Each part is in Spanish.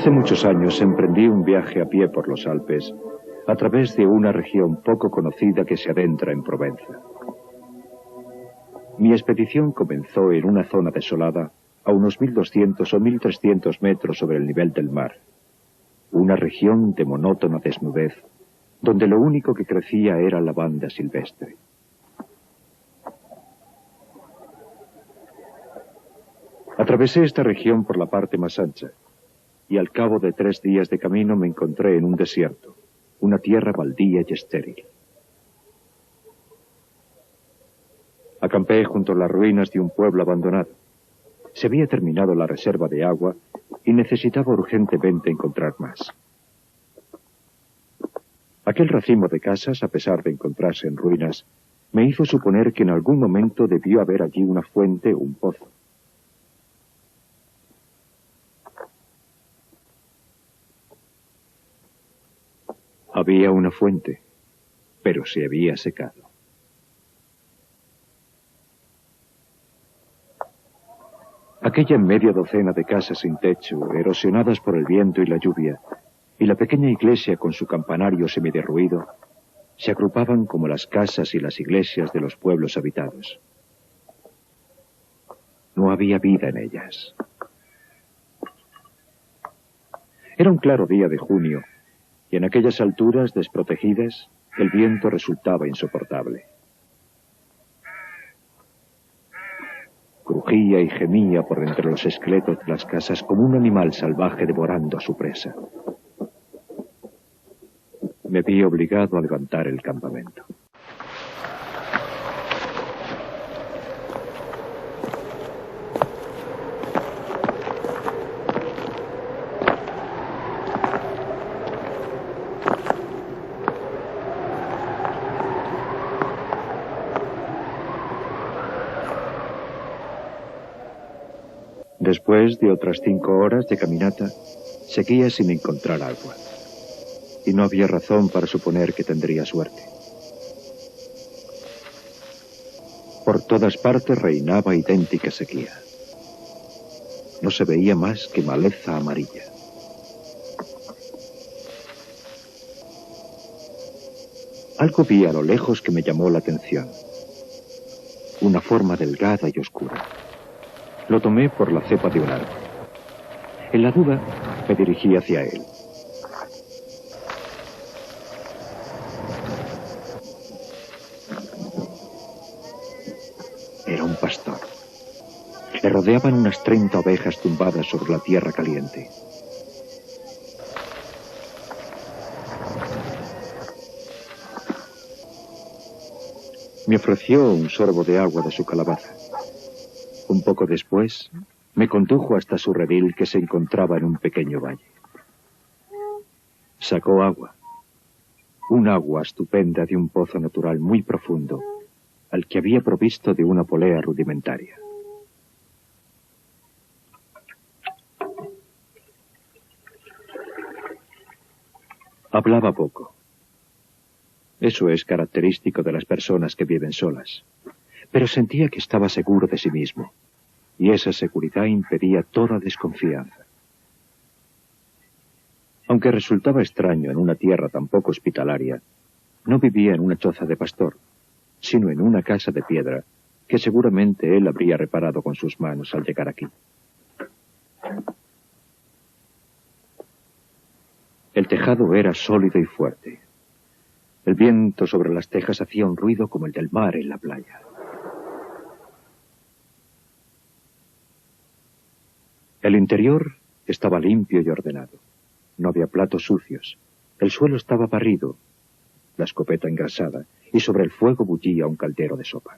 Hace muchos años emprendí un viaje a pie por los Alpes, a través de una región poco conocida que se adentra en Provenza. Mi expedición comenzó en una zona desolada, a unos 1200 o 1300 metros sobre el nivel del mar. Una región de monótona desnudez, donde lo único que crecía era lavanda silvestre. Atravesé esta región por la parte más ancha, y al cabo de 3 días de camino me encontré en un desierto, una tierra baldía y estéril. Acampé junto a las ruinas de un pueblo abandonado. Se había terminado la reserva de agua y necesitaba urgentemente encontrar más. Aquel racimo de casas, a pesar de encontrarse en ruinas, me hizo suponer que en algún momento debió haber allí una fuente o un pozo. Había una fuente, pero se había secado. Aquella media docena de casas sin techo, erosionadas por el viento y la lluvia, y la pequeña iglesia con su campanario semiderruido, se agrupaban como las casas y las iglesias de los pueblos habitados. No había vida en ellas. Era un claro día de junio, y en aquellas alturas desprotegidas, el viento resultaba insoportable. Crujía y gemía por entre los esqueletos de las casas como un animal salvaje devorando a su presa. Me vi obligado a levantar el campamento. Después de otras 5 horas de caminata, seguía sin encontrar agua. Y no había razón para suponer que tendría suerte. Por todas partes reinaba idéntica sequía. No se veía más que maleza amarilla. Algo vi a lo lejos que me llamó la atención. Una forma delgada y oscura. Lo tomé por la cepa de un árbol. En la duda, me dirigí hacia él. Era un pastor. Le rodeaban unas 30 ovejas tumbadas sobre la tierra caliente. Me ofreció un sorbo de agua de su calabaza. Un poco después, me condujo hasta su redil que se encontraba en un pequeño valle. Sacó agua. Un agua estupenda de un pozo natural muy profundo, al que había provisto de una polea rudimentaria. Hablaba poco. Eso es característico de las personas que viven solas. Pero sentía que estaba seguro de sí mismo, y esa seguridad impedía toda desconfianza. Aunque resultaba extraño en una tierra tan poco hospitalaria, no vivía en una choza de pastor, sino en una casa de piedra que seguramente él habría reparado con sus manos al llegar aquí. El tejado era sólido y fuerte. El viento sobre las tejas hacía un ruido como el del mar en la playa. El interior estaba limpio y ordenado. No había platos sucios. El suelo estaba barrido, la escopeta engrasada, y sobre el fuego bullía un caldero de sopa.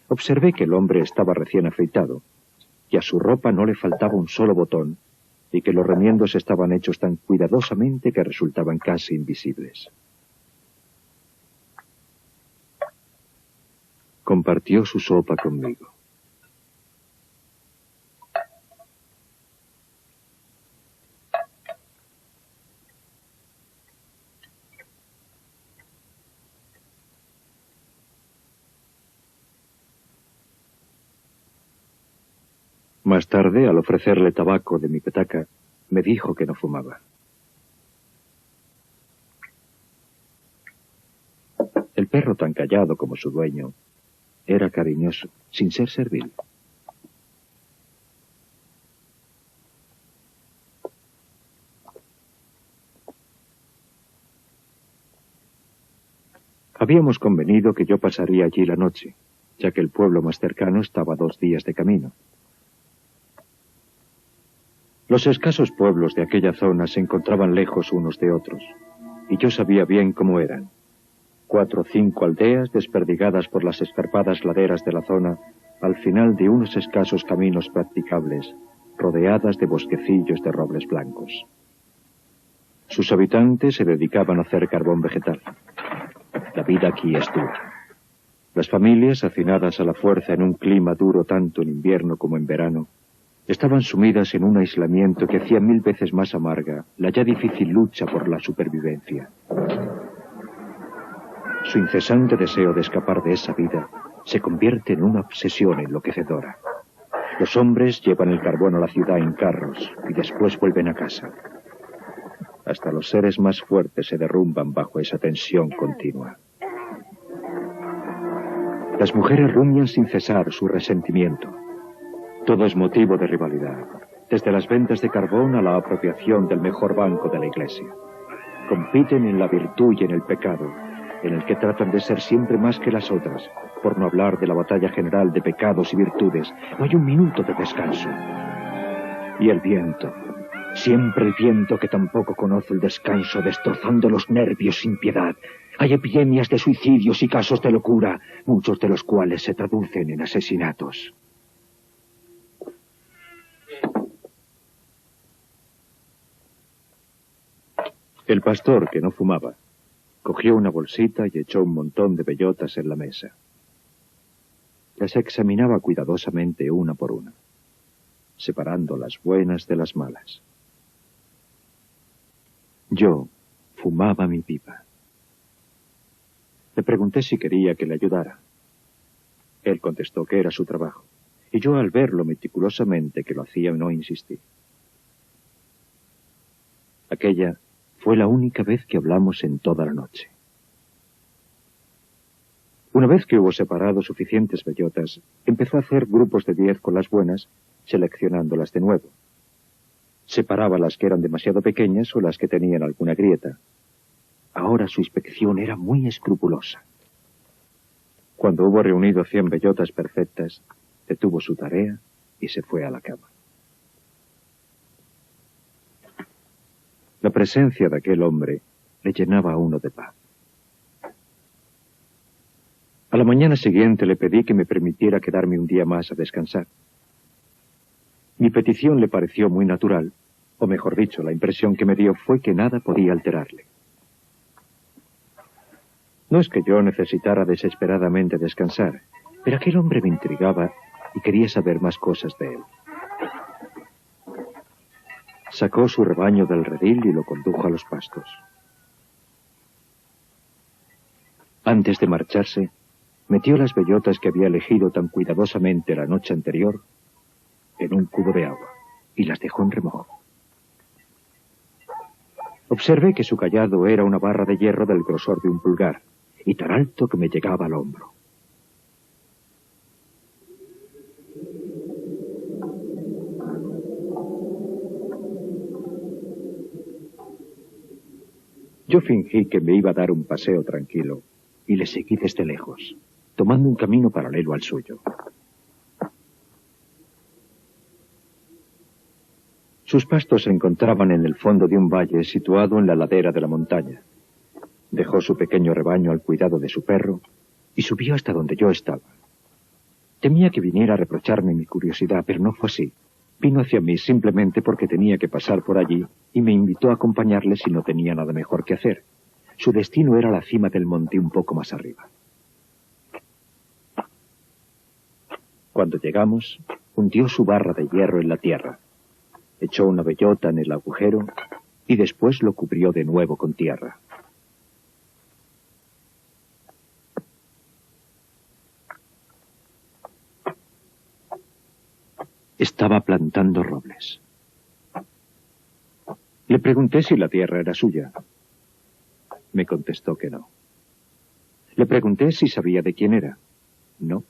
Observé que el hombre estaba recién afeitado, que a su ropa no le faltaba un solo botón, y que los remiendos estaban hechos tan cuidadosamente que resultaban casi invisibles. Compartió su sopa conmigo. Más tarde, al ofrecerle tabaco de mi petaca, Me dijo que no fumaba. El perro, tan callado como su dueño, era cariñoso, sin ser servil. Habíamos convenido que yo pasaría allí la noche, ya que el pueblo más cercano estaba a 2 días de camino. Los escasos pueblos de aquella zona se encontraban lejos unos de otros, y yo sabía bien cómo eran. 4 o 5 aldeas desperdigadas por las escarpadas laderas de la zona, al final de unos escasos caminos practicables, rodeadas de bosquecillos de robles blancos. Sus habitantes se dedicaban a hacer carbón vegetal. La vida aquí es dura. Las familias, hacinadas a la fuerza en un clima duro tanto en invierno como en verano, estaban sumidas en un aislamiento que hacía 1000 veces más amarga la ya difícil lucha por la supervivencia. Su incesante deseo de escapar de esa vida se convierte en una obsesión enloquecedora. Los hombres llevan el carbón a la ciudad en carros y después vuelven a casa. Hasta los seres más fuertes se derrumban bajo esa tensión continua. Las mujeres rumian sin cesar su resentimiento. Todo es motivo de rivalidad, desde las ventas de carbón a la apropiación del mejor banco de la iglesia. Compiten en la virtud y en el pecado, en el que tratan de ser siempre más que las otras, por no hablar de la batalla general de pecados y virtudes. No hay un minuto de descanso. Y el viento, siempre el viento que tampoco conoce el descanso, destrozando los nervios sin piedad. Hay epidemias de suicidios y casos de locura, muchos de los cuales se traducen en asesinatos. El pastor, que no fumaba, cogió una bolsita y echó un montón de bellotas en la mesa. Las examinaba cuidadosamente una por una, separando las buenas de las malas. Yo fumaba mi pipa. Le pregunté si quería que le ayudara. Él contestó que era su trabajo, y yo, al verlo meticulosamente que lo hacía, no insistí. Aquella fue la única vez que hablamos en toda la noche. Una vez que hubo separado suficientes bellotas, empezó a hacer grupos de 10 con las buenas, seleccionándolas de nuevo. Separaba las que eran demasiado pequeñas o las que tenían alguna grieta. Ahora su inspección era muy escrupulosa. Cuando hubo reunido 100 bellotas perfectas, detuvo su tarea y se fue a la cama. La presencia de aquel hombre le llenaba a uno de paz. A la mañana siguiente le pedí que me permitiera quedarme un día más a descansar. Mi petición le pareció muy natural, o mejor dicho, la impresión que me dio fue que nada podía alterarle. No es que yo necesitara desesperadamente descansar, pero aquel hombre me intrigaba y quería saber más cosas de él. Sacó su rebaño del redil y lo condujo a los pastos. Antes de marcharse, metió las bellotas que había elegido tan cuidadosamente la noche anterior en un cubo de agua y las dejó en remojo. Observé que su cayado era una barra de hierro del grosor de un pulgar y tan alto que me llegaba al hombro. Yo fingí que me iba a dar un paseo tranquilo y le seguí desde lejos, tomando un camino paralelo al suyo. Sus pastos se encontraban en el fondo de un valle situado en la ladera de la montaña. Dejó su pequeño rebaño al cuidado de su perro y subió hasta donde yo estaba. Temía que viniera a reprocharme mi curiosidad, pero no fue así. Vino hacia mí simplemente porque tenía que pasar por allí y me invitó a acompañarle si no tenía nada mejor que hacer. Su destino era la cima del monte un poco más arriba. Cuando llegamos, hundió su barra de hierro en la tierra, echó una bellota en el agujero y después lo cubrió de nuevo con tierra. Estaba plantando robles. Le pregunté si la tierra era suya. Me contestó que no. Le pregunté si sabía de quién era. No,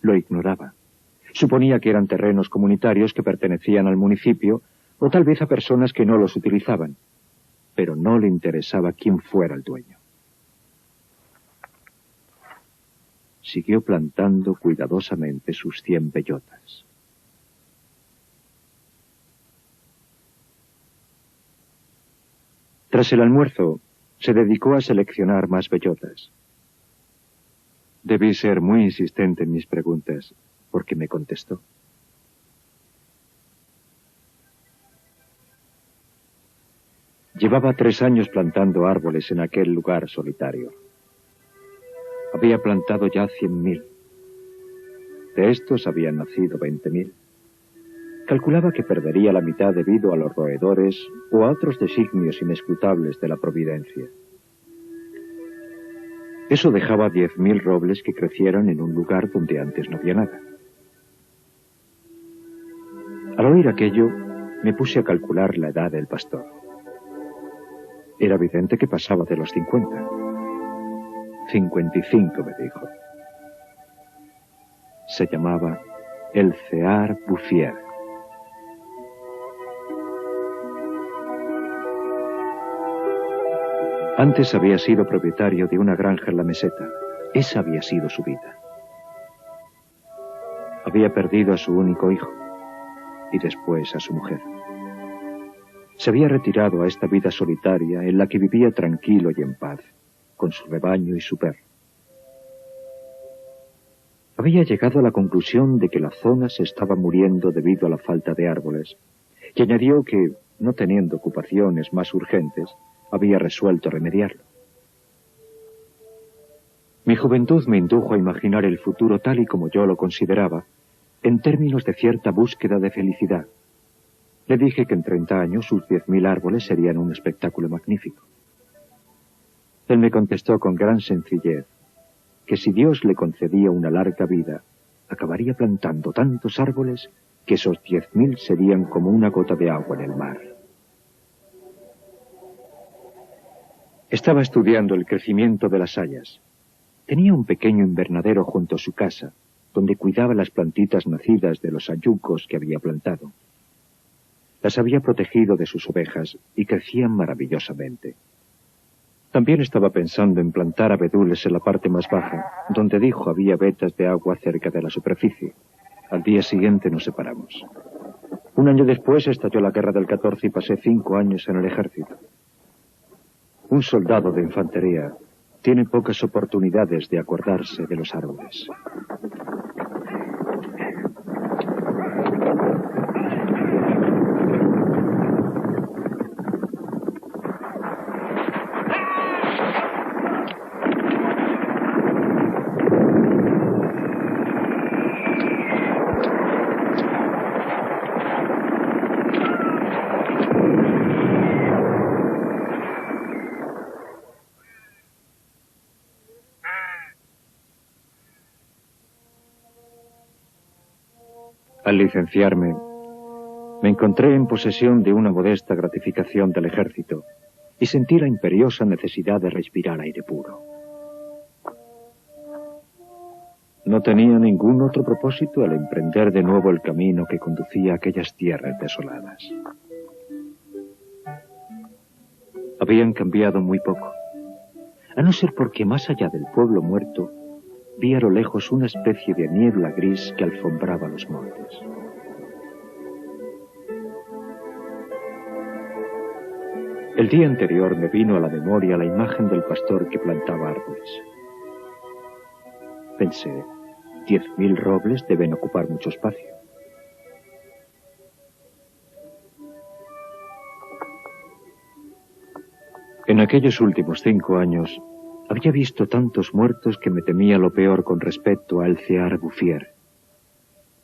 lo ignoraba. Suponía que eran terrenos comunitarios que pertenecían al municipio o tal vez a personas que no los utilizaban, pero no le interesaba quién fuera el dueño. Siguió plantando cuidadosamente sus 100 bellotas. Tras el almuerzo, se dedicó a seleccionar más bellotas. Debí ser muy insistente en mis preguntas, porque me contestó. Llevaba 3 años plantando árboles en aquel lugar solitario. Había plantado ya 100.000. De estos habían nacido 20.000. Calculaba que perdería la mitad debido a los roedores o a otros designios inescrutables de la providencia. Eso dejaba 10.000 robles que crecieran en un lugar donde antes no había nada. Al oír aquello, me puse a calcular la edad del pastor. Era evidente que pasaba de los 50. 55, me dijo. Se llamaba Elcear Bouffier. Antes había sido propietario de una granja en la meseta. Esa había sido su vida. Había perdido a su único hijo y después a su mujer. Se había retirado a esta vida solitaria en la que vivía tranquilo y en paz, con su rebaño y su perro. Había llegado a la conclusión de que la zona se estaba muriendo debido a la falta de árboles, y añadió que, no teniendo ocupaciones más urgentes, había resuelto remediarlo. Mi juventud me indujo a imaginar el futuro tal y como yo lo consideraba, en términos de cierta búsqueda de felicidad. Le dije que en 30 años sus 10.000 árboles serían un espectáculo magnífico. Él me contestó con gran sencillez que si Dios le concedía una larga vida, acabaría plantando tantos árboles que esos 10.000 serían como una gota de agua en el mar. Estaba estudiando el crecimiento de las hayas. Tenía un pequeño invernadero junto a su casa, donde cuidaba las plantitas nacidas de los hayucos que había plantado. Las había protegido de sus ovejas y crecían maravillosamente. También estaba pensando en plantar abedules en la parte más baja, donde dijo había vetas de agua cerca de la superficie. Al día siguiente nos separamos. 1 año después estalló la guerra del 14 y pasé 5 años en el ejército. Un soldado de infantería tiene pocas oportunidades de acordarse de los árboles. Al licenciarme, me encontré en posesión de una modesta gratificación del ejército y sentí la imperiosa necesidad de respirar aire puro. No tenía ningún otro propósito al emprender de nuevo el camino que conducía a aquellas tierras desoladas. Habían cambiado muy poco, a no ser porque más allá del pueblo muerto vi a lo lejos una especie de niebla gris que alfombraba los montes. El día anterior me vino a la memoria la imagen del pastor que plantaba árboles. Pensé, 10.000 robles deben ocupar mucho espacio. En aquellos últimos 5 años, había visto tantos muertos que me temía lo peor con respecto a Elcear Bouffier.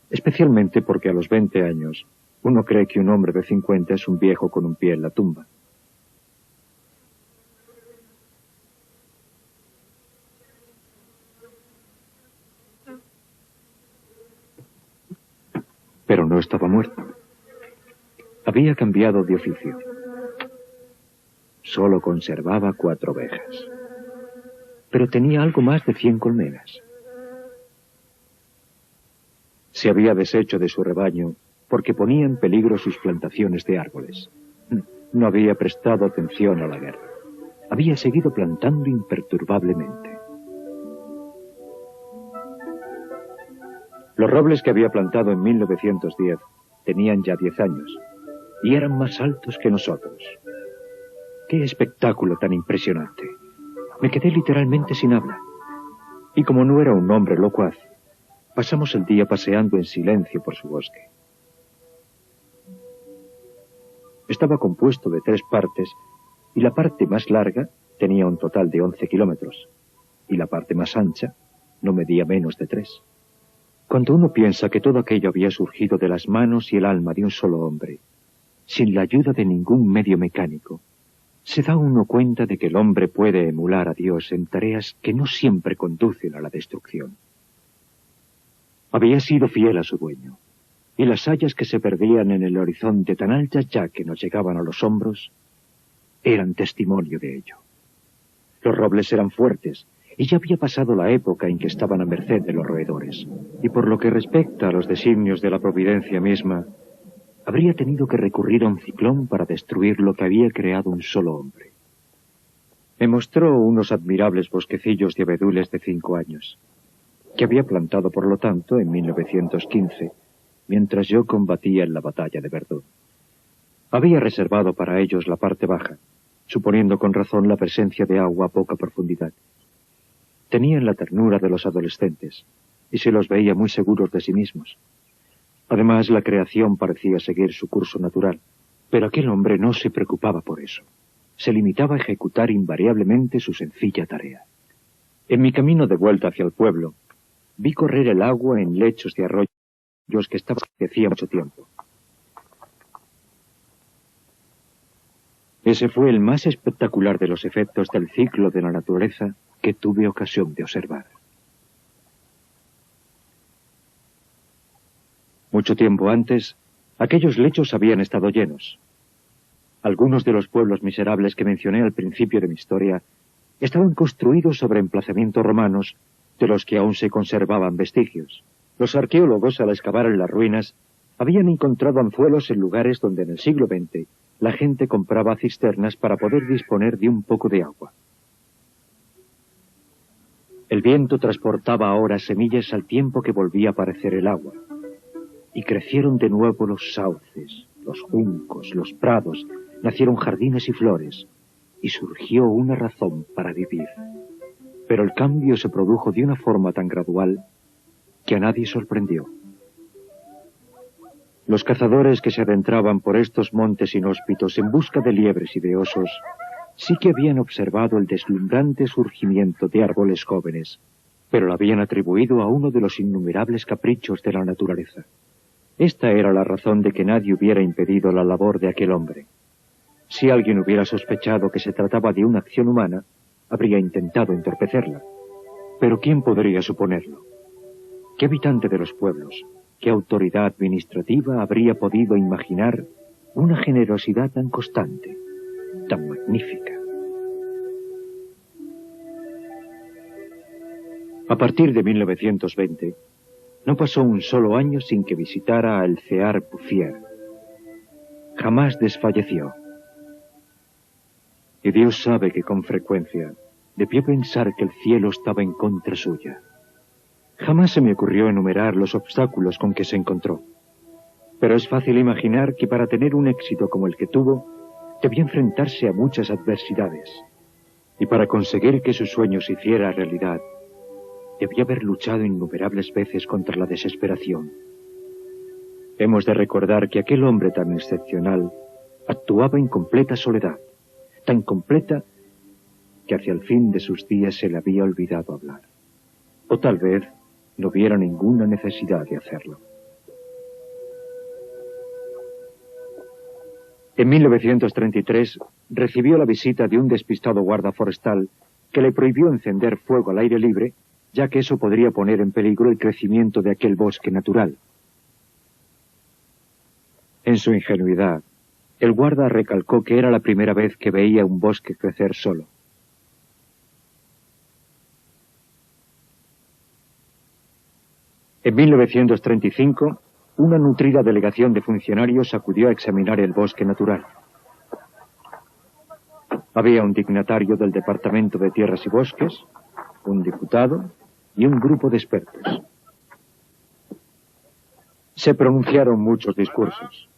Especialmente porque a los 20 años, uno cree que un hombre de 50 es un viejo con un pie en la tumba. Pero no estaba muerto. Había cambiado de oficio. solo conservaba 4 ovejas. Pero tenía algo más de 100 colmenas. Se había deshecho de su rebaño porque ponía en peligro sus plantaciones de árboles. No había prestado atención a la guerra. Había seguido plantando imperturbablemente. Los robles que había plantado en 1910 tenían ya 10 años y eran más altos que nosotros. ¡Qué espectáculo tan impresionante! Me quedé literalmente sin habla. Y como no era un hombre locuaz, pasamos el día paseando en silencio por su bosque. Estaba compuesto de 3 partes y la parte más larga tenía un total de 11 kilómetros y la parte más ancha no medía menos de 3. Cuando uno piensa que todo aquello había surgido de las manos y el alma de un solo hombre, sin la ayuda de ningún medio mecánico, se da uno cuenta de que el hombre puede emular a Dios en tareas que no siempre conducen a la destrucción. Había sido fiel a su dueño, y las hayas que se perdían en el horizonte tan altas ya que nos llegaban a los hombros, eran testimonio de ello. Los robles eran fuertes, y ya había pasado la época en que estaban a merced de los roedores, y por lo que respecta a los designios de la providencia misma, habría tenido que recurrir a un ciclón para destruir lo que había creado un solo hombre. Me mostró unos admirables bosquecillos de abedules de 5 años, que había plantado por lo tanto en 1915, mientras yo combatía en la batalla de Verdún. Había reservado para ellos la parte baja, suponiendo con razón la presencia de agua a poca profundidad. Tenían la ternura de los adolescentes, y se los veía muy seguros de sí mismos. Además, la creación parecía seguir su curso natural, pero aquel hombre no se preocupaba por eso. Se limitaba a ejecutar invariablemente su sencilla tarea. En mi camino de vuelta hacia el pueblo, vi correr el agua en lechos de arroyos que estaban desde hacía mucho tiempo. Ese fue el más espectacular de los efectos del ciclo de la naturaleza que tuve ocasión de observar. Mucho tiempo antes, aquellos lechos habían estado llenos. Algunos de los pueblos miserables que mencioné al principio de mi historia estaban construidos sobre emplazamientos romanos de los que aún se conservaban vestigios. Los arqueólogos, al excavar en las ruinas, habían encontrado anzuelos en lugares donde en el siglo XX la gente compraba cisternas para poder disponer de un poco de agua. El viento transportaba ahora semillas al tiempo que volvía a aparecer el agua. Y crecieron de nuevo los sauces, los juncos, los prados, nacieron jardines y flores, y surgió una razón para vivir. Pero el cambio se produjo de una forma tan gradual que a nadie sorprendió. Los cazadores que se adentraban por estos montes inhóspitos en busca de liebres y de osos, sí que habían observado el deslumbrante surgimiento de árboles jóvenes, pero lo habían atribuido a uno de los innumerables caprichos de la naturaleza. Esta era la razón de que nadie hubiera impedido la labor de aquel hombre. Si alguien hubiera sospechado que se trataba de una acción humana, habría intentado entorpecerla. Pero ¿quién podría suponerlo? ¿Qué habitante de los pueblos, qué autoridad administrativa habría podido imaginar una generosidad tan constante, tan magnífica? A partir de 1920, no pasó un solo año sin que visitara al Cear Bouffier. Jamás desfalleció. Y Dios sabe que con frecuencia debió pensar que el cielo estaba en contra suya. Jamás se me ocurrió enumerar los obstáculos con que se encontró. Pero es fácil imaginar que para tener un éxito como el que tuvo, debió enfrentarse a muchas adversidades. Y para conseguir que su sueño se hiciera realidad, debió haber luchado innumerables veces contra la desesperación. Hemos de recordar que aquel hombre tan excepcional actuaba en completa soledad, tan completa que hacia el fin de sus días se le había olvidado hablar. O tal vez no hubiera ninguna necesidad de hacerlo. En 1933 recibió la visita de un despistado guarda forestal que le prohibió encender fuego al aire libre, ya que eso podría poner en peligro el crecimiento de aquel bosque natural. En su ingenuidad, El guarda recalcó que era la primera vez que veía un bosque crecer solo. En 1935, una nutrida delegación de funcionarios acudió a examinar el bosque natural. Había un dignatario del Departamento de Tierras y Bosques, un diputado y un grupo de expertos. Se pronunciaron muchos discursos.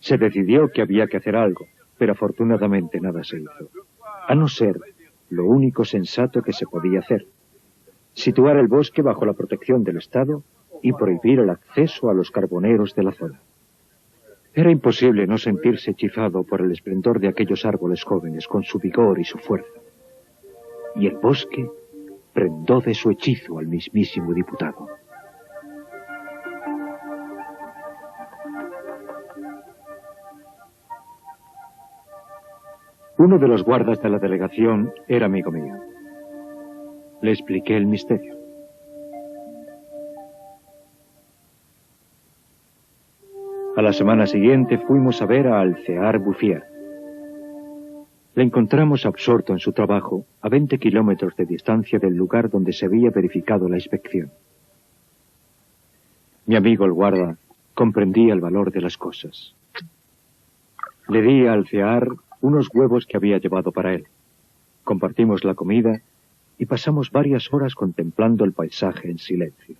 Se decidió que había que hacer algo, pero afortunadamente nada se hizo. A no ser lo único sensato que se podía hacer: situar el bosque bajo la protección del Estado y prohibir el acceso a los carboneros de la zona. Era imposible no sentirse hechizado por el esplendor de aquellos árboles jóvenes con su vigor y su fuerza. Y el bosque prendó de su hechizo al mismísimo diputado. Uno de los guardas de la delegación era amigo mío. Le expliqué el misterio. A la semana siguiente fuimos a ver a Alcear Bouffier. Le encontramos absorto en su trabajo a 20 kilómetros de distancia del lugar donde se había verificado la inspección. Mi amigo el guarda comprendía el valor de las cosas. Le di a Alcear unos huevos que había llevado para él. Compartimos la comida y pasamos varias horas contemplando el paisaje en silencio.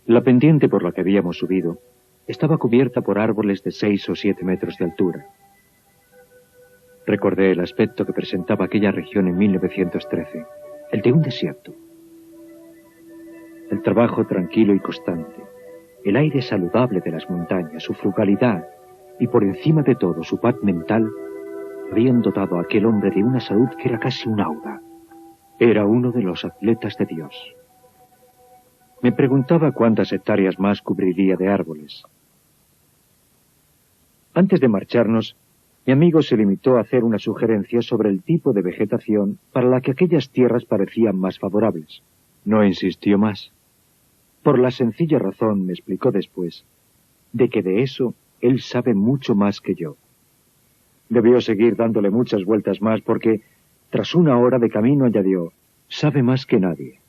La pendiente por la que habíamos subido estaba cubierta por árboles de 6 o 7 metros de altura. Recordé el aspecto que presentaba aquella región en 1913, el de un desierto. El trabajo tranquilo y constante, el aire saludable de las montañas, su frugalidad y por encima de todo su paz mental habían dotado a aquel hombre de una salud que era casi un aura. Era uno de los atletas de Dios. Me preguntaba cuántas hectáreas más cubriría de árboles. Antes de marcharnos, mi amigo se limitó a hacer una sugerencia sobre el tipo de vegetación para la que aquellas tierras parecían más favorables. No insistió más. Por la sencilla razón, me explicó después, de que de eso él sabe mucho más que yo. Debió seguir dándole muchas vueltas más porque, tras una hora de camino, añadió: sabe más que nadie.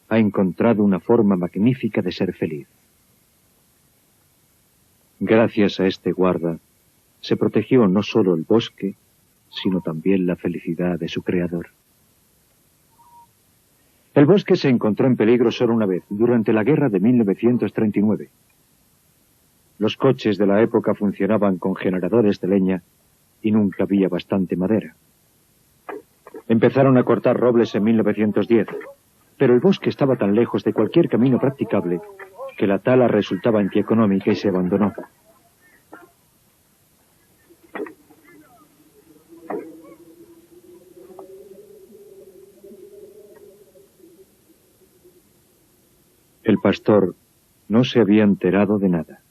Ha encontrado una forma magnífica de ser feliz. Gracias a este guarda, se protegió no solo el bosque, sino también la felicidad de su creador. El bosque se encontró en peligro solo una vez, durante la guerra de 1939. Los coches de la época funcionaban con generadores de leña y nunca había bastante madera. Empezaron a cortar robles en 1910. Pero el bosque estaba tan lejos de cualquier camino practicable que la tala resultaba antieconómica y se abandonó. El pastor no se había enterado de nada.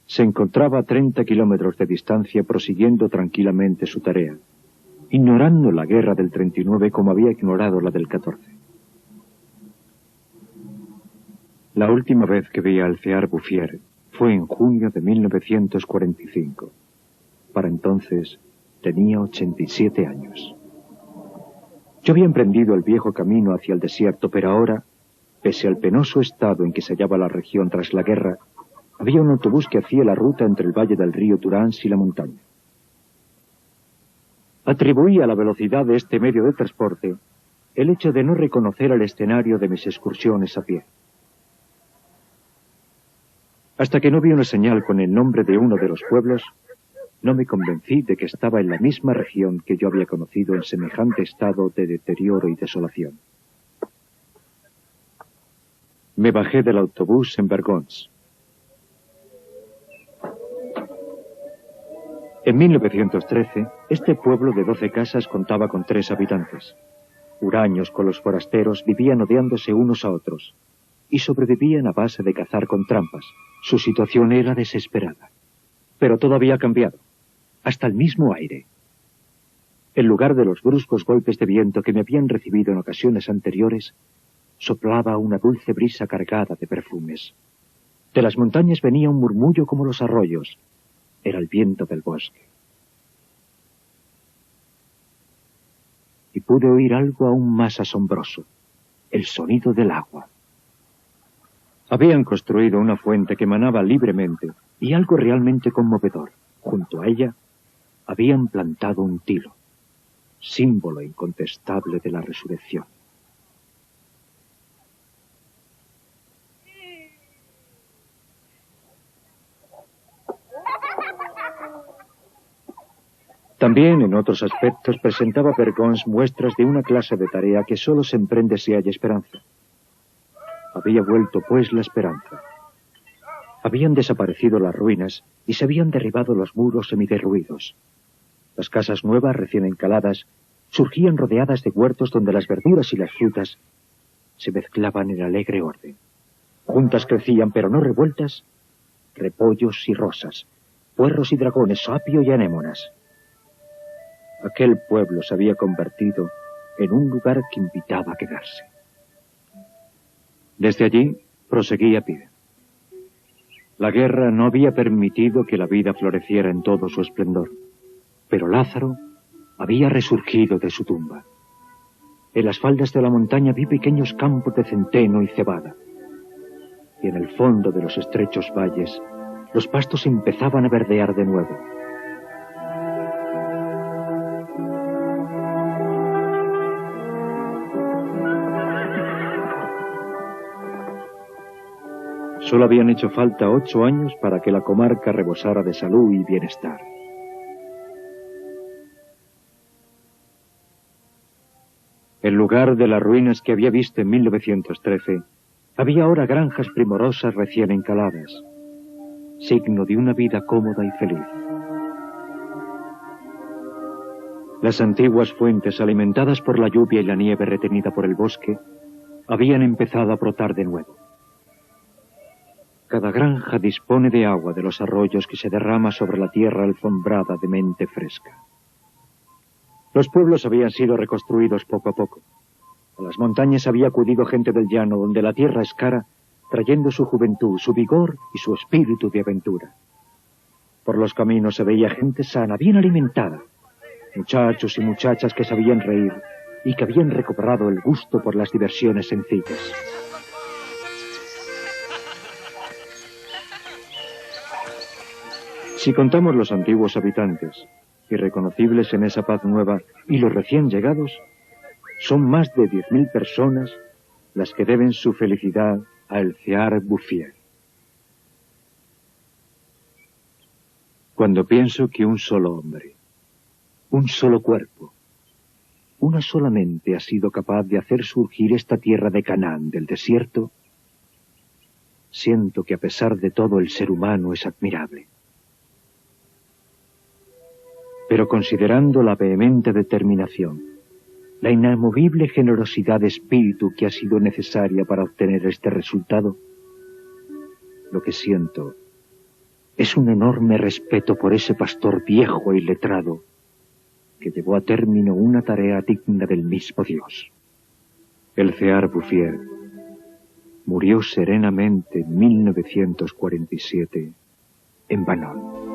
Se encontraba a 30 kilómetros de distancia prosiguiendo tranquilamente su tarea, ignorando la guerra del 39 como había ignorado la del 14. La última vez que vi a Alcear Bouffier fue en junio de 1945. Para entonces tenía 87 años. Yo había emprendido el viejo camino hacia el desierto, pero ahora, pese al penoso estado en que se hallaba la región tras la guerra, había un autobús que hacía la ruta entre el valle del río Turans y la montaña. Atribuí a la velocidad de este medio de transporte el hecho de no reconocer el escenario de mis excursiones a pie. Hasta que no vi una señal con el nombre de uno de los pueblos, no me convencí de que estaba en la misma región que yo había conocido en semejante estado de deterioro y desolación. Me bajé del autobús en Vergons. En 1913, este pueblo de 12 casas contaba con 3 habitantes. Huraños con los forasteros vivían odiándose unos a otros y sobrevivían a base de cazar con trampas. Su situación era desesperada. Pero todo había cambiado, hasta el mismo aire. En lugar de los bruscos golpes de viento que me habían recibido en ocasiones anteriores, soplaba una dulce brisa cargada de perfumes. De las montañas venía un murmullo como los arroyos. Era el viento del bosque. Y pude oír algo aún más asombroso, el sonido del agua. Habían construido una fuente que manaba libremente, y algo realmente conmovedor. Junto a ella habían plantado un tilo, símbolo incontestable de la resurrección. También en otros aspectos presentaba Vergons muestras de una clase de tarea que solo se emprende si hay esperanza. Había vuelto, pues, la esperanza. Habían desaparecido las ruinas y se habían derribado los muros semiderruidos. Las casas nuevas, recién encaladas, surgían rodeadas de huertos donde las verduras y las frutas se mezclaban en alegre orden. Juntas crecían, pero no revueltas, repollos y rosas, puerros y dragones, apio y anémonas. Aquel pueblo se había convertido en un lugar que invitaba a quedarse. Desde allí proseguí a pie. La guerra no había permitido que la vida floreciera en todo su esplendor, pero Lázaro había resurgido de su tumba. En las faldas de la montaña vi pequeños campos de centeno y cebada, y en el fondo de los estrechos valles los pastos empezaban a verdear de nuevo. Solo habían hecho falta 8 años para que la comarca rebosara de salud y bienestar. En lugar de las ruinas que había visto en 1913, había ahora granjas primorosas recién encaladas, signo de una vida cómoda y feliz. Las antiguas fuentes, alimentadas por la lluvia y la nieve retenida por el bosque, habían empezado a brotar de nuevo. Cada granja dispone de agua de los arroyos que se derrama sobre la tierra alfombrada de mente fresca. Los pueblos habían sido reconstruidos poco a poco. A las montañas había acudido gente del llano, donde la tierra es cara, trayendo su juventud, su vigor y su espíritu de aventura. Por los caminos se veía gente sana, bien alimentada, muchachos y muchachas que sabían reír y que habían recobrado el gusto por las diversiones sencillas. Si contamos los antiguos habitantes, irreconocibles en esa paz nueva, y los recién llegados, son más de 10.000 personas las que deben su felicidad a El Cear Bouffier. Cuando pienso que un solo hombre, un solo cuerpo, una sola mente ha sido capaz de hacer surgir esta tierra de Canaán del desierto, siento que a pesar de todo el ser humano es admirable. Pero considerando la vehemente determinación, la inamovible generosidad de espíritu que ha sido necesaria para obtener este resultado, lo que siento es un enorme respeto por ese pastor viejo y letrado que llevó a término una tarea digna del mismo Dios. El Cear Bouffier murió serenamente en 1947 en Banon.